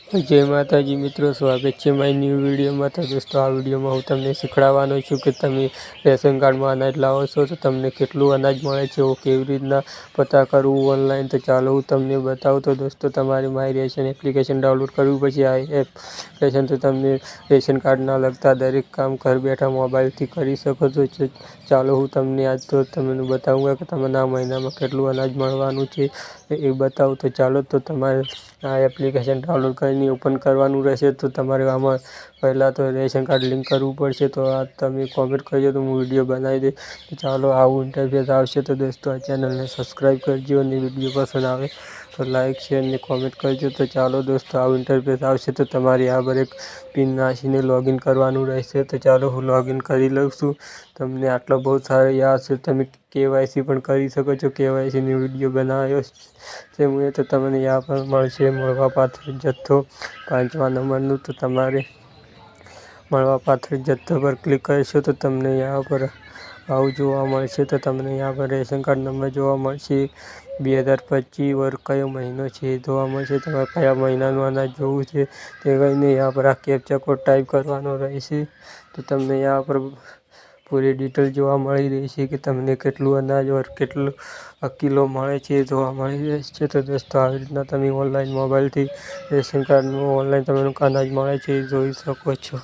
जय माताजी मित्रों, स्वागत है मारी न्यू वीडियो में। तो दोस्तों, आ वीडियो में हूँ तमने शीखवाड़वानो छूं कि तमे रेशन कार्ड में अनाज लावो छो तो तमने केटलुं अनाज मळे छे, केवी रीतना पता करवुं ऑनलाइन। तो चालो हूँ तमने बतावुं। तो दोस्तों, तमारे माय रेशन एप्लिकेशन डाउनलॉड करवी पड़शे। आ एप्लिकेशन तो तमने रेशन कार्ड ना लगता दरेक काम घर बैठा मोबाइल थी करी शको छो। चालो हूँ तमने आज तो तमने बताऊंगा कि तमने आ महीना में केटलुं अनाज मळवानुं छे ए बतावुं। तो चालो, तो तमारे आ एप्लिकेशन डाउनलॉड करीने ओपन करवानुं रहेशे। तो तमारे आमां पहला तो रेशन कार्ड लिंक करवुं पड़शे। तो आ तमे कॉमेंट करजो तो हूँ विडियो बनावी दे। तो चालो, आवुं इंटरफेस आवशे। तो दोस्तों, आ चेनल ने सब्सक्राइब करजो अने विडियो पसंद आवे तो लाइक शेर ने कॉमेंट करजो। तो चालो दोस्तों, आवुं इंटरफेस आवशे तो तमारे आ पर एक पिन नाखीने लॉगिन करवानुं रहेशे। तो चालो, हूँ लॉगिन करी लऊं छुं। तमने आटलो बहुत सारो याद छे, तमे केवायसी पण करी शको छो। केवायसी नी विडियो बनाव्यो छे मुए। तो तमने यहाँ पर मळशे मळवापात्र जथ्थो 5मा नंबरनुं। तो तमारे मळवापात्र जथ्था पर क्लिक करशो तो तमने यहाँ पर आवुं जोवा मळशे। तो तमने यहाँ पर रेशन कार्ड नंबर जोवा मळशे। 2025 वर्ष कयो महीनो छे ए जोवा मळशे। तमारे कया महीनानुं अनाज जोवुं छे ते कहीने यहाँ पर आ कैप्चा कोड टाइप करवानो रहेशे। तो तमने यहाँ पर पूरी डिटेल जोवा मळी रहेशे कि तमने केटलुं अनाज और केटलो किलो मळे छे जोवा मळी रहेशे। तो दोस्तों, આવી રીતના તમે ઓનલાઈન મોબાઈલથી રેશન કાર્ડનું ઓનલાઈન તમને અનાજ મળે છે એ જોઈ શકો છો।